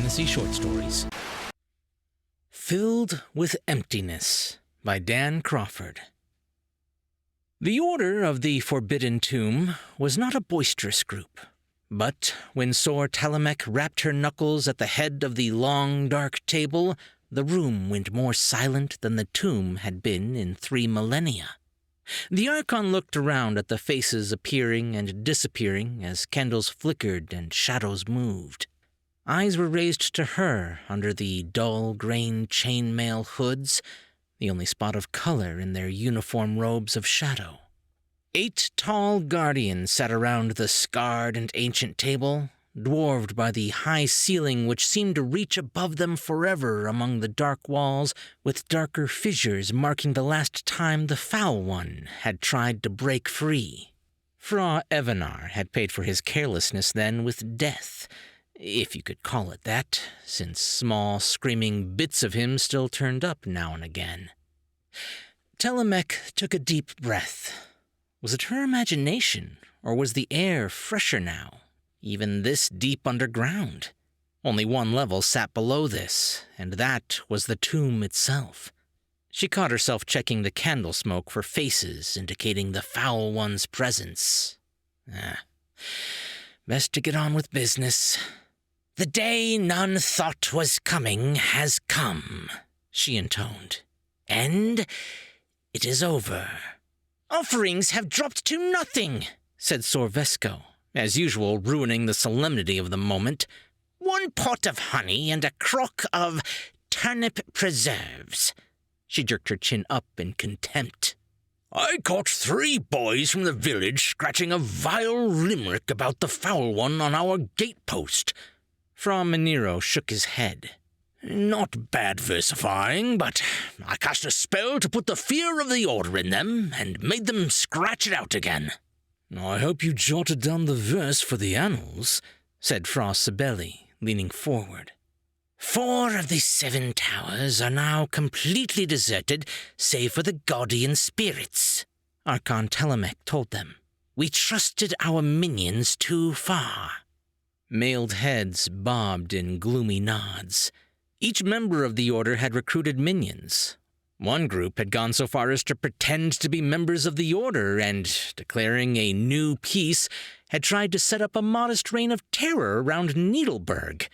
fantasy short stories. Filled with Emptiness by Dan Crawford. The Order of the Forbidden Tomb was not a boisterous group, but when Sor Telemech rapped her knuckles at the head of the long, dark table, the room went more silent than the tomb had been in 3 millennia. The Archon looked around at the faces appearing and disappearing as candles flickered and shadows moved. Eyes were raised to her under the dull-grained chainmail hoods, the only spot of color in their uniform robes of shadow. 8 tall guardians sat around the scarred and ancient table, dwarfed by the high ceiling which seemed to reach above them forever among the dark walls, with darker fissures marking the last time the Foul One had tried to break free. Fra Evanar had paid for his carelessness then with death, if you could call it that, since small, screaming bits of him still turned up now and again. Telemech took a deep breath. Was it her imagination, or was the air fresher now, even this deep underground? Only one level sat below this, and that was the tomb itself. She caught herself checking the candle smoke for faces indicating the Foul One's presence. Best to get on with business. "The day none thought was coming has come," she intoned. "And it is over." "Offerings have dropped to nothing," said Sor Vesco, as usual ruining the solemnity of the moment. "1 pot of honey and a crock of turnip preserves." She jerked her chin up in contempt. "I caught 3 boys from the village scratching a vile limerick about the Foul One on our gatepost." Fra Maniro shook his head. "Not bad versifying, but I cast a spell to put the fear of the Order in them and made them scratch it out again." "I hope you jotted down the verse for the annals," said Fra Sibeli, leaning forward. 4 of the 7 towers are now completely deserted, save for the guardian spirits," Archon Telemech told them. "We trusted our minions too far." Mailed heads bobbed in gloomy nods. Each member of the Order had recruited minions. One group had gone so far as to pretend to be members of the Order and, declaring a new peace, had tried to set up a modest reign of terror around Needleburg.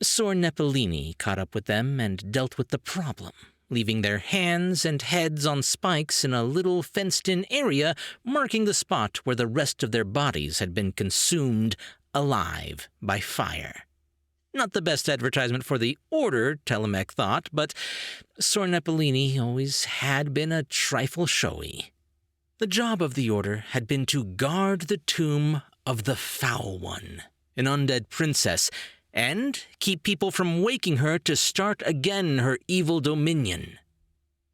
Sor Nepelini caught up with them and dealt with the problem, leaving their hands and heads on spikes in a little fenced-in area marking the spot where the rest of their bodies had been consumed alive by fire. Not the best advertisement for the Order, Telemech thought, but Sor Nepelini always had been a trifle showy. The job of the Order had been to guard the tomb of the Foul One, an undead princess, and keep people from waking her to start again her evil dominion.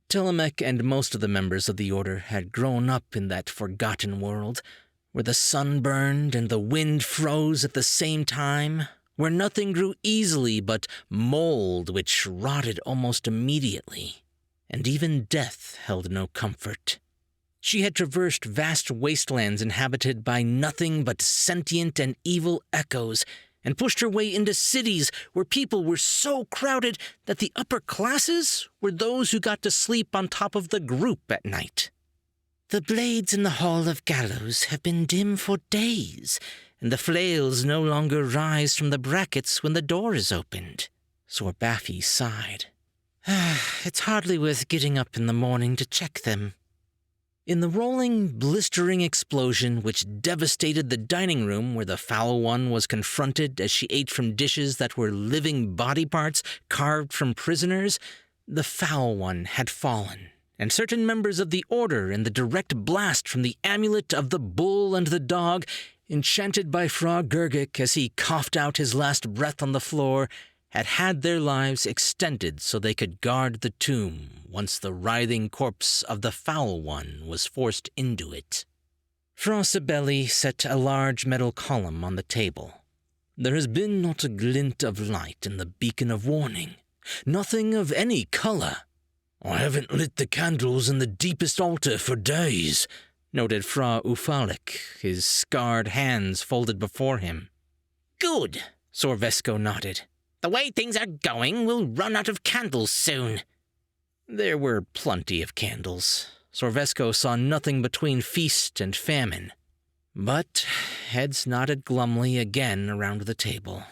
Telemech and most of the members of the Order had grown up in that forgotten world, where the sun burned and the wind froze at the same time, where nothing grew easily but mold which rotted almost immediately, and even death held no comfort. She had traversed vast wastelands inhabited by nothing but sentient and evil echoes, and pushed her way into cities where people were so crowded that the upper classes were those who got to sleep on top of the group at night. "The blades in the Hall of Gallows have been dim for days, and the flails no longer rise from the brackets when the door is opened," Sor Baffy sighed. "It's hardly worth getting up in the morning to check them." In the rolling, blistering explosion which devastated the dining room where the Foul One was confronted as she ate from dishes that were living body parts carved from prisoners, the Foul One had fallen, and certain members of the Order in the direct blast from the amulet of the bull and the dog, enchanted by Fra Gurgic as he coughed out his last breath on the floor, had had their lives extended so they could guard the tomb once the writhing corpse of the Foul One was forced into it. Fra Sibeli set a large metal column on the table. "There has been not a glint of light in the beacon of warning, nothing of any color." "I haven't lit the candles in the deepest altar for days," noted Fra Ufalik, his scarred hands folded before him. "Good," Sor Vesco nodded. The way things are going, we'll run out of candles soon. There were plenty of candles. Sorvesco saw nothing between feast and famine. But heads nodded glumly again around the table.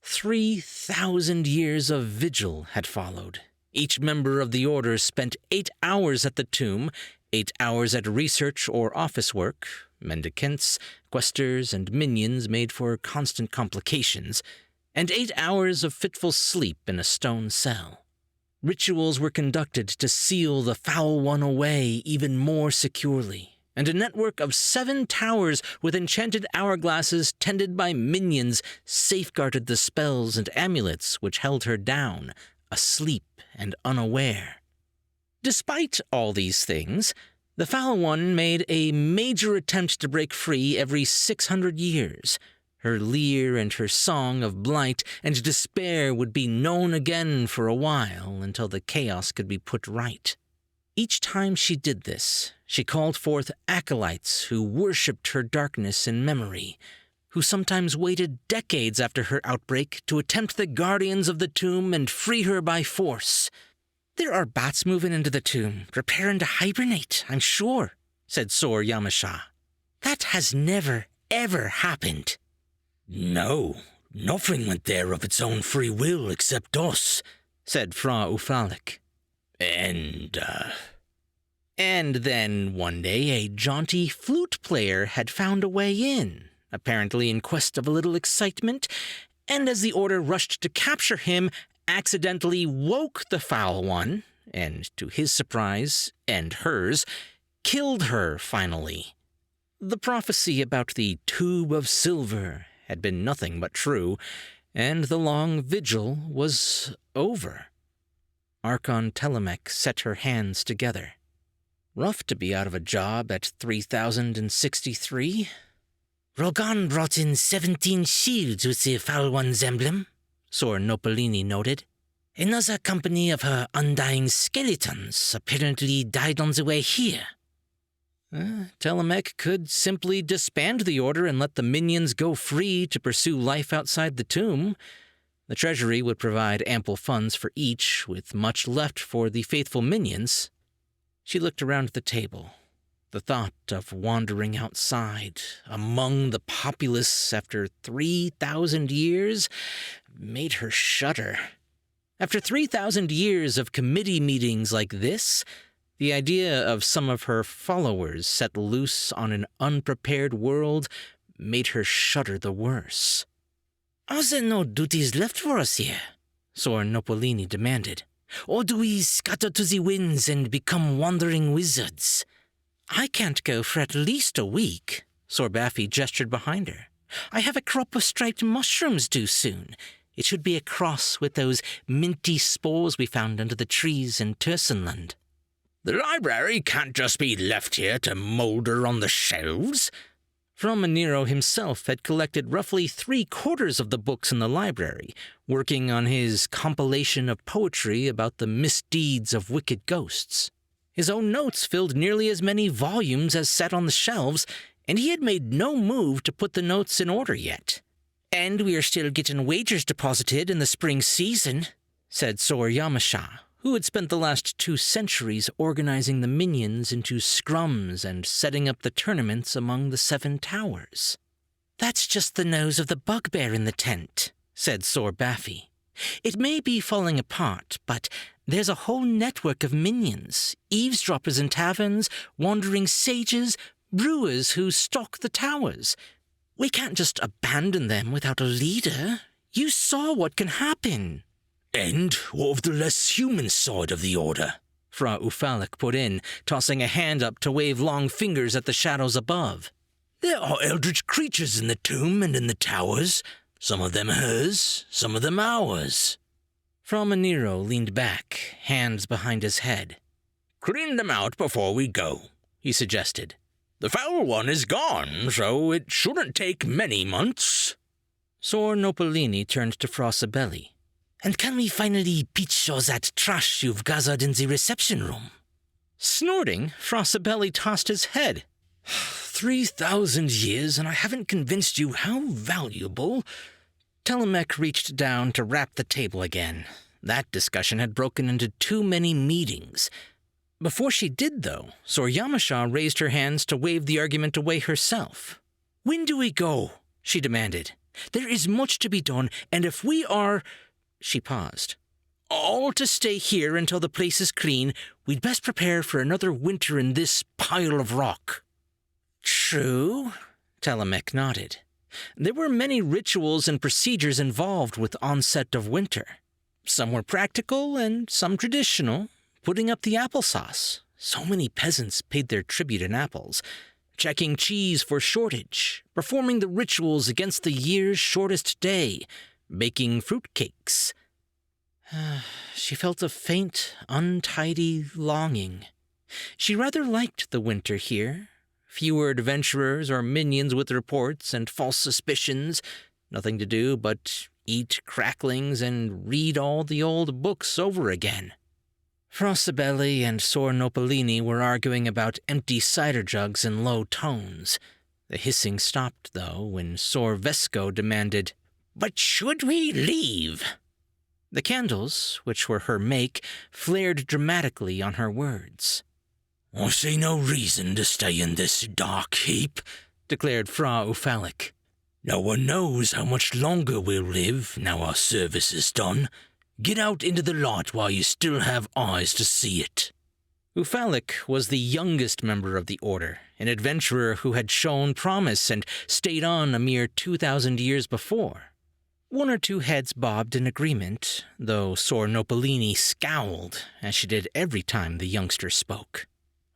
3,000 years of vigil had followed. Each member of the order spent 8 hours at the tomb, 8 hours at research or office work. Mendicants, questers, and minions made for constant complications, and 8 hours of fitful sleep in a stone cell. Rituals were conducted to seal the foul one away even more securely, and a network of 7 towers with enchanted hourglasses tended by minions safeguarded the spells and amulets which held her down, asleep and unaware. Despite all these things, the foul one made a major attempt to break free every 600 years. Her leer and her song of blight and despair would be known again for a while until the chaos could be put right. Each time she did this, she called forth acolytes who worshipped her darkness in memory, who sometimes waited decades after her outbreak to attempt the guardians of the tomb and free her by force. "There are bats moving into the tomb, preparing to hibernate, I'm sure," said Sor Yamasha. "That has never, ever happened." "No, nothing went there of its own free will except us," said Fra Ufalik. And then one day a jaunty flute player had found a way in, apparently in quest of a little excitement, and as the order rushed to capture him, accidentally woke the foul one, and to his surprise, and hers, killed her finally. The prophecy about the tube of silver had been nothing but true, and the long vigil was over. Archon Telemech set her hands together. Rough to be out of a job at 3063. "Rogan brought in 17 shields with the foul one's emblem," Sor Nopolini noted. "Another company of her undying skeletons apparently died on the way here." Telemech could simply disband the order and let the minions go free to pursue life outside the tomb. The treasury would provide ample funds for each, with much left for the faithful minions. She looked around the table. The thought of wandering outside, among the populace after 3,000 years, made her shudder. After 3,000 years of committee meetings like this, the idea of some of her followers set loose on an unprepared world made her shudder the worse. "Are there no duties left for us here?" Sor Nopolini demanded. "Or do we scatter to the winds and become wandering wizards?" "I can't go for at least a week." Sor Baffy gestured behind her. "I have a crop of striped mushrooms due soon. It should be a cross with those minty spores we found under the trees in Tursenland." "The library can't just be left here to moulder on the shelves." Fra Maniro himself had collected roughly 3/4 of the books in the library, working on his compilation of poetry about the misdeeds of wicked ghosts. His own notes filled nearly as many volumes as sat on the shelves, and he had made no move to put the notes in order yet. "And we are still getting wagers deposited in the spring season," said Sor Yamasha, who had spent the last 2 centuries organizing the minions into scrums and setting up the tournaments among the 7 towers. "That's just the nose of the bugbear in the tent," said Sor Baffy. "It may be falling apart, but there's a whole network of minions, eavesdroppers in taverns, wandering sages, brewers who stalk the towers. We can't just abandon them without a leader. You saw what can happen." "And what of the less human side of the order?" Fra Ufalik put in, tossing a hand up to wave long fingers at the shadows above. "There are eldritch creatures in the tomb and in the towers. Some of them hers, some of them ours." Fra Maniro leaned back, hands behind his head. "Clean them out before we go," he suggested. "The foul one is gone, so it shouldn't take many months." Sor Nopolini turned to Fra Sibeli. "And can we finally pitch all that trash you've gathered in the reception room?" Snorting, Fra Sibeli tossed his head. 3,000 years, and I haven't convinced you how valuable Telemaque reached down to wrap the table again. That discussion had broken into too many meetings. Before she did, though, Sor Yamasha raised her hands to wave the argument away herself. "When do we go?" she demanded. "There is much to be done, and if we are—" She paused. "All to stay here until the place is clean, we'd best prepare for another winter in this pile of rock." "True," Telemaque nodded. There were many rituals and procedures involved with onset of winter. Some were practical and some traditional. Putting up the applesauce. So many peasants paid their tribute in apples. Checking cheese for shortage. Performing the rituals against the year's shortest day. Baking fruitcakes. She felt a faint, untidy longing. She rather liked the winter here. Fewer adventurers or minions with reports and false suspicions. Nothing to do but eat cracklings and read all the old books over again. Frostabelli and Sor Nopolini were arguing about empty cider jugs in low tones. The hissing stopped, though, when Sor Vesco demanded, "But should we leave?" The candles, which were her make, flared dramatically on her words. "I see no reason to stay in this dark heap," declared Fra Ufalic. "No one knows how much longer we'll live now our service is done. Get out into the light while you still have eyes to see it." Ufalic was the youngest member of the order, an adventurer who had shown promise and stayed on a mere 2,000 years before. One or two heads bobbed in agreement, though Sor Nopolini scowled, as she did every time the youngster spoke.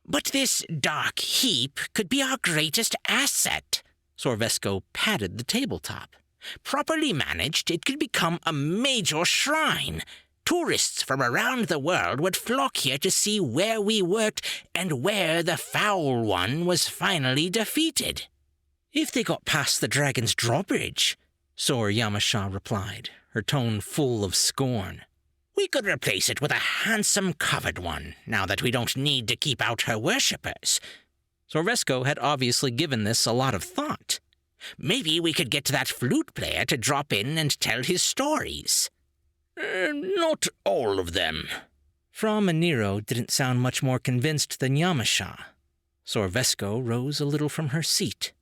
"But this dark heap could be our greatest asset." Sor Vesco patted the tabletop. "Properly managed, it could become a major shrine. Tourists from around the world would flock here to see where we worked and where the Foul One was finally defeated." "If they got past the Dragon's Drawbridge," Sor Yamasha replied, her tone full of scorn. "We could replace it with a handsome covered one, now that we don't need to keep out her worshippers." Sor Vesco had obviously given this a lot of thought. "Maybe we could get that flute player to drop in and tell his stories." Not all of them." Fra Maniro didn't sound much more convinced than Yamasha. Sor Vesco rose a little from her seat.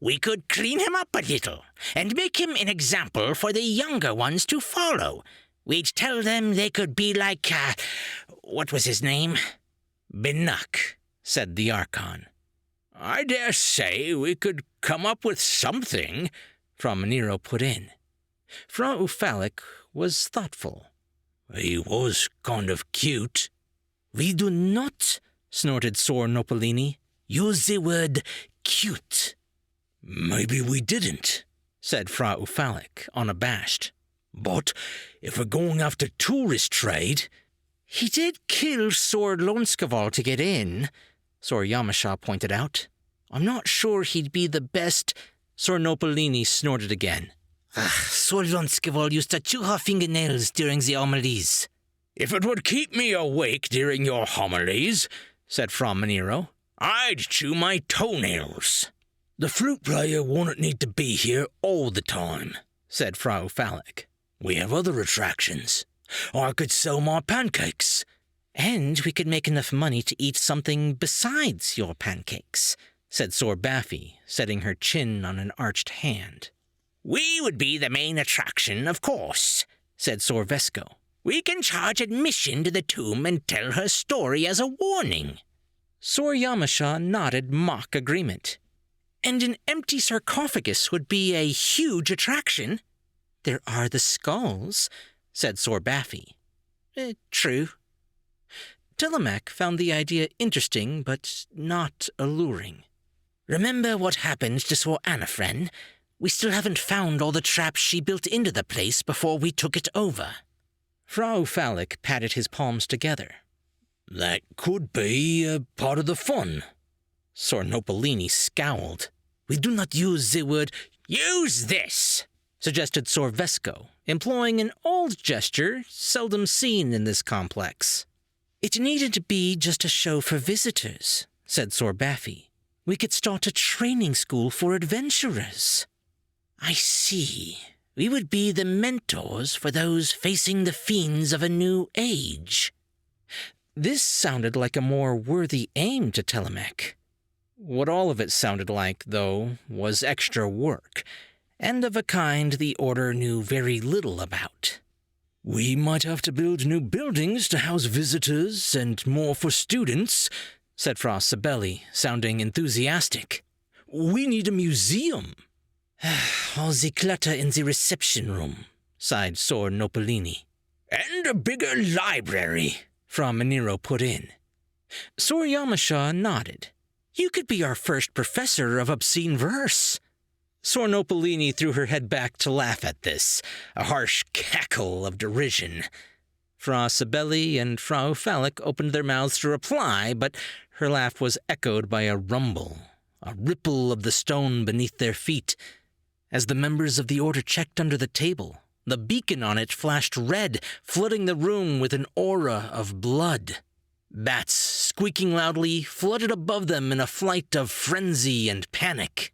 "We could clean him up a little, and make him an example for the younger ones to follow. We'd tell them they could be like, what was his name?" "Binak," said the Archon. "I dare say we could come up with something," Fra Maniro put in. Fra Ufalic was thoughtful. "He was kind of cute." "We do not," snorted Sor Nopolini, "use the word cute." "Maybe we didn't," said Fra Ufalic, unabashed. "But if we're going after tourist trade—" "He did kill Sor Lonskaval to get in," Sor Yamasha pointed out. "I'm not sure he'd be the best—" Sor Nopolini snorted again. "Sor Lonskaval used to chew her fingernails during the homilies." "If it would keep me awake during your homilies," said Fra Maniro, "I'd chew my toenails." "The flute player won't need to be here all the time," said Fra Ufalic. "We have other attractions. I could sell my pancakes." "And we could make enough money to eat something besides your pancakes," said Sor Baffy, setting her chin on an arched hand. "We would be the main attraction, of course," said Sor Vesco. "We can charge admission to the tomb and tell her story as a warning." Sor Yamasha nodded mock agreement. "And an empty sarcophagus would be a huge attraction." "There are the skulls," said Sor Baffy. "True." Telemaque found the idea interesting, but not alluring. "Remember what happened to Sor Anaphren? We still haven't found all the traps she built into the place before we took it over." Fra Ufalic patted his palms together. "That could be a part of the fun." Sor Nopolini scowled. "We do not use the word—" "Use this," suggested Sor Vesco, employing an old gesture seldom seen in this complex. "It needed to be just a show for visitors," said Sor Baffy. "We could start a training school for adventurers." "I see," We would be the mentors for those facing the fiends of a new age. This sounded like a more worthy aim to Telemach. What all of it sounded like, though, was extra work, and of a kind the Order knew very little about. We might have to build new buildings to house visitors and more for students, said Fra Sibeli, sounding enthusiastic. We need a museum. All the clutter in the reception room, sighed Sor Nopolini. And a bigger library, Fra Maniro put in. Sor Yamasha nodded. You could be our first professor of obscene verse. Sor Nopolini threw her head back to laugh at this, a harsh cackle of derision. Fra Sibeli and Fra Uphalic opened their mouths to reply, but her laugh was echoed by a rumble, a ripple of the stone beneath their feet. As the members of the Order checked under the table, the beacon on it flashed red, flooding the room with an aura of blood. Bats, squeaking loudly, flooded above them in a flight of frenzy and panic.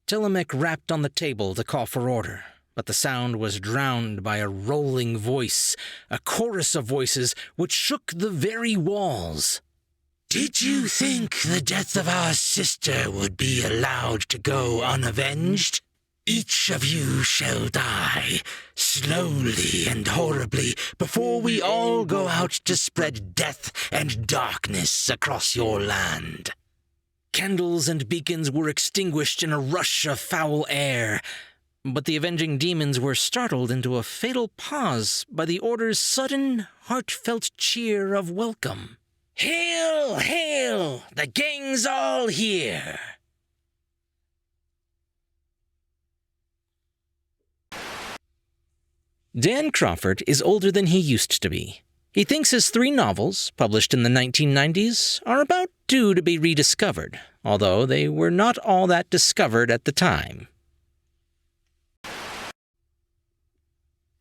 Telemach rapped on the table to call for order, but the sound was drowned by a rolling voice, a chorus of voices which shook the very walls. Did you think the death of our sister would be allowed to go unavenged? Each of you shall die, slowly and horribly, before we all go out to spread death and darkness across your land. Candles and beacons were extinguished in a rush of foul air, but the avenging demons were startled into a fatal pause by the Order's sudden, heartfelt cheer of welcome. Hail, hail! The gang's all here! Dan Crawford is older than he used to be. He thinks his 3 novels, published in the 1990s, are about due to be rediscovered, although they were not all that discovered at the time.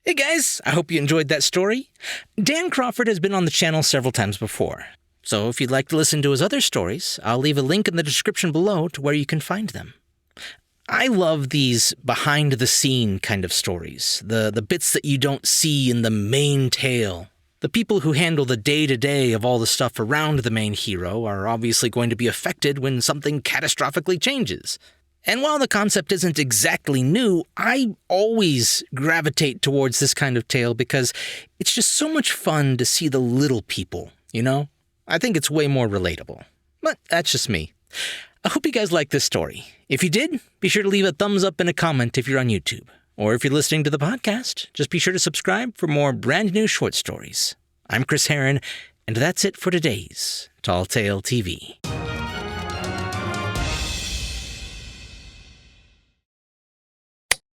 Hey guys, I hope you enjoyed that story. Dan Crawford has been on the channel several times before, so if you'd like to listen to his other stories, I'll leave a link in the description below to where you can find them. I love these behind-the-scene kind of stories, the bits that you don't see in the main tale. The people who handle the day-to-day of all the stuff around the main hero are obviously going to be affected when something catastrophically changes. And while the concept isn't exactly new, I always gravitate towards this kind of tale because it's just so much fun to see the little people, you know? I think it's way more relatable. But that's just me. I hope you guys like this story. If you did, be sure to leave a thumbs up and a comment if you're on YouTube. Or if you're listening to the podcast, just be sure to subscribe for more brand new short stories. I'm Chris Herron, and that's it for today's Tall Tale TV.